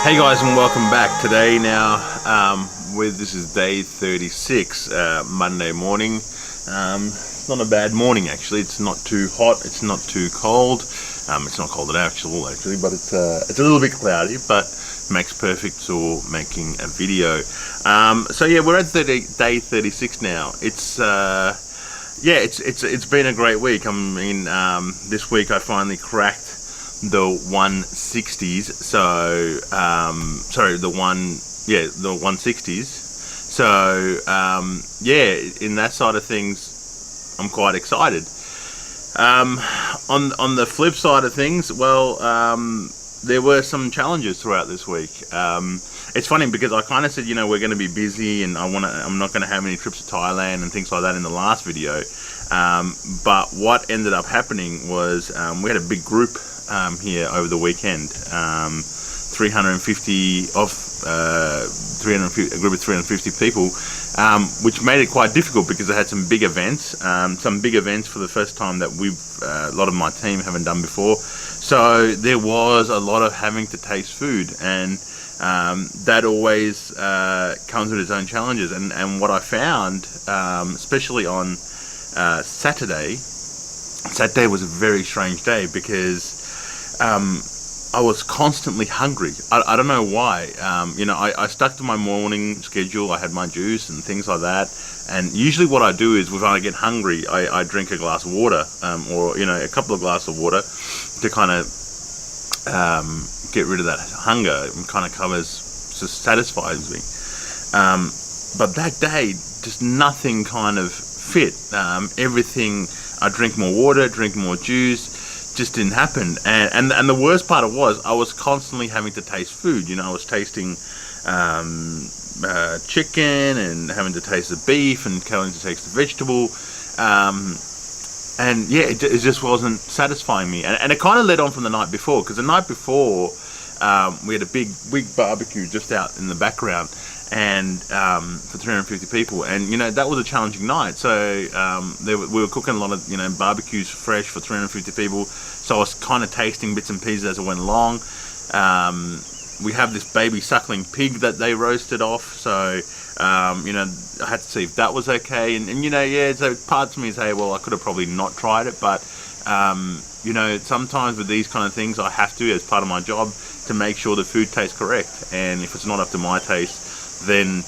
Hey guys, and welcome back. Today now, this is day 36, Monday morning. It's not a bad morning actually. It's not too hot. It's not too cold. It's not cold at actually, but it's a little bit cloudy, but makes perfect for making a video. So yeah, we're at day 36 now. It's been a great week. I mean, this week I finally cracked the 160s. So the 160s. So in that side of things, I'm quite excited. On the flip side of things, well, there were some challenges throughout this week. It's funny because I kind of said, we're going to be busy and I'm not going to have any trips to Thailand and things like that in the last video. But what ended up happening was we had a big group here over the weekend. 350 a group of 350 people, which made it quite difficult because I had some big events for the first time that a lot of my team haven't done before. So there was a lot of having to taste food, and that always comes with its own challenges. And what I found, especially on Saturday was a very strange day because I was constantly hungry. I don't know why. I stuck to my morning schedule. I had my juice and things like that. And usually what I do is when I get hungry, I drink a glass of water, or a couple of glasses of water to kind of get rid of that hunger. It kind of just satisfies me. But that day, just nothing kind of fit. Everything, I drink more water, drink more juice, just didn't happen. And the worst part was I was constantly having to taste food. I was tasting chicken and having to taste the beef and having to taste the vegetable, and yeah, it just wasn't satisfying me. And it kind of led on from the night before, because the night before we had a big barbecue just out in the background, and for 350 people, and that was a challenging night. So we were cooking a lot of barbecues fresh for 350 people, so I was kind of tasting bits and pieces as I went along. We have this baby suckling pig that they roasted off, so I had to see if that was okay. And so parts of me say, well, I could have probably not tried it, but sometimes with these kind of things I have to, as part of my job, to make sure the food tastes correct. And if it's not up to my taste, then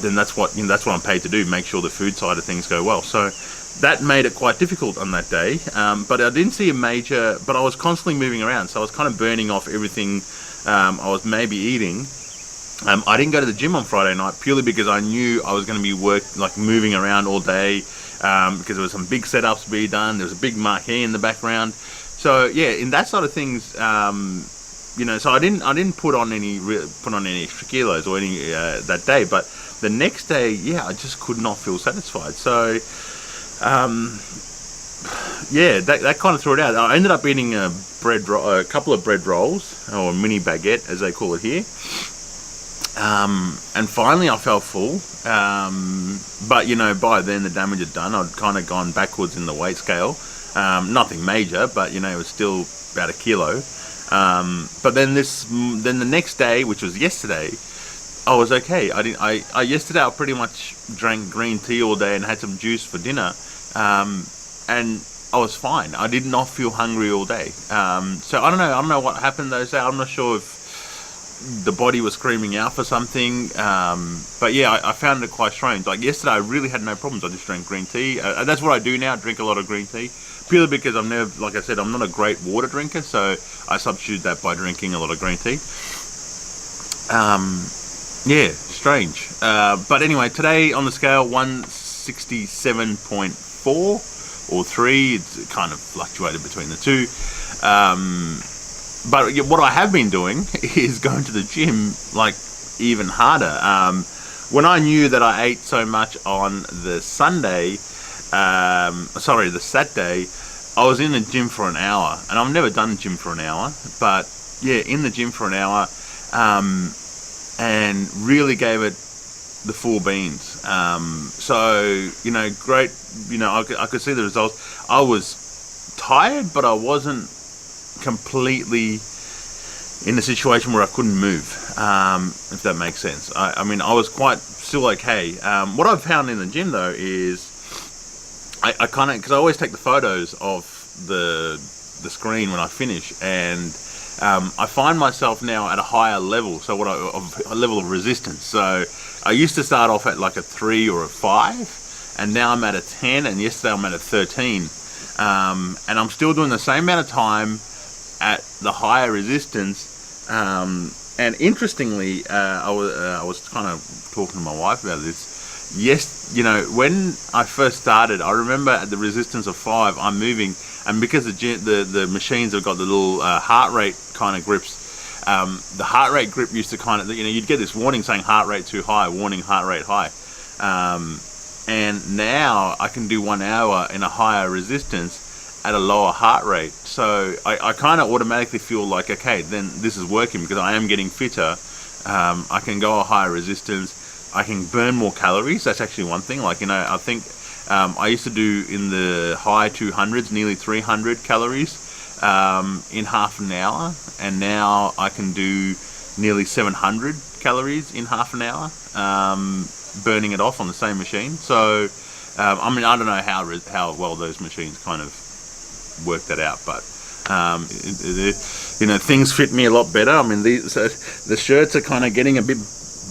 then that's what I'm paid to do, make sure the food side of things go well. So that made it quite difficult on that day, but I didn't see but I was constantly moving around, so I was kind of burning off everything I was maybe eating. I didn't go to the gym on Friday night purely because I knew I was going to be moving around all day, because there was some big setups to be done. There was a big marquee in the background. So yeah, in that side of things, so I didn't put on any extra kilos or any that day. But the next day, yeah, I just could not feel satisfied. So that kind of threw it out. I ended up eating a couple of bread rolls, or a mini baguette as they call it here. And finally I felt full. But by then the damage had done. I'd kind of gone backwards in the weight scale. Nothing major, but it was still about a kilo. But then the next day, which was yesterday, I was okay. Yesterday I pretty much drank green tea all day and had some juice for dinner, and I was fine. I did not feel hungry all day. So I don't know what happened those days. I'm not sure if the body was screaming out for something, but yeah, I found it quite strange. Like yesterday I really had no problems. I just drank green tea. That's what I do now, drink a lot of green tea, purely because I'm not a great water drinker, so I substitute that by drinking a lot of green tea. Yeah, strange. But anyway, today on the scale, 167.4 or 3. It's kind of fluctuated between the two. But what I have been doing is going to the gym even harder. When I knew that I ate so much on the Saturday, I was in the gym for an hour, and I've never done the gym for an hour, but yeah, in the gym for an hour, and really gave it the full beans. So great. I could see the results. I was tired, but I wasn't completely in a situation where I couldn't move, if that makes sense. I mean, I was quite still okay. What I've found in the gym though is I kind of, because I always take the photos of the screen when I finish, and I find myself now at a higher level, so a level of resistance. So I used to start off at like a 3 or a 5, and now I'm at a 10, and yesterday I'm at a 13. And I'm still doing the same amount of time at the higher resistance. And interestingly, I was kind of talking to my wife about this. Yes, you know, when I first started, I remember at the resistance of 5, I'm moving, and because the machines have got the little heart rate kind of grips, the heart rate grip used to kind of, you know, you'd get this warning saying heart rate too high, warning heart rate high. And now I can do 1 hour in a higher resistance at a lower heart rate. So I kind of automatically feel like, okay, then this is working because I am getting fitter. I can go a higher resistance. I can burn more calories. That's actually one thing. Like, you know, I think I used to do in the high 200s, nearly 300 calories in half an hour. And now I can do nearly 700 calories in half an hour, burning it off on the same machine. So, I mean, I don't know how well those machines kind of work that out, but you know, things fit me a lot better. I mean, the shirts are kind of getting a bit.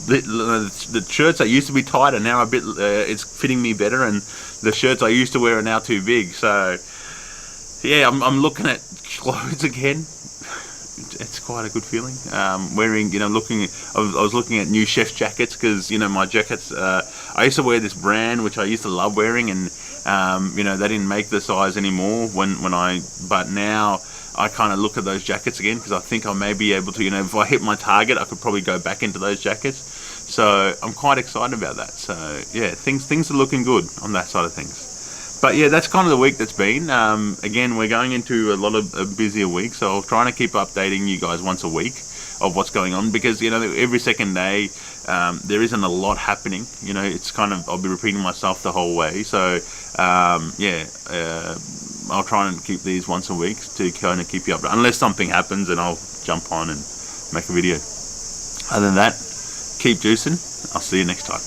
The shirts that used to be tight are now a bit. It's fitting me better, and the shirts I used to wear are now too big. So, yeah, I'm looking at clothes again. It's quite a good feeling. Wearing, you know, I was looking at new chef's jackets because, you know, my jackets. I used to wear this brand which I used to love wearing, and you know, they didn't make the size anymore but now I kind of look at those jackets again because I think I may be able to, you know, if I hit my target, I could probably go back into those jackets. So I'm quite excited about that. So yeah, things are looking good on that side of things. But yeah, that's kind of the week that's been. Again, we're going into a lot of a busier week, so I'll try to keep updating you guys once a week of what's going on, because, you know, every second day there isn't a lot happening. You know, it's kind of, I'll be repeating myself the whole way. So yeah, I'll try and keep these once a week to kind of keep you up. Unless something happens, and I'll jump on and make a video. Other than that, keep juicing. I'll see you next time.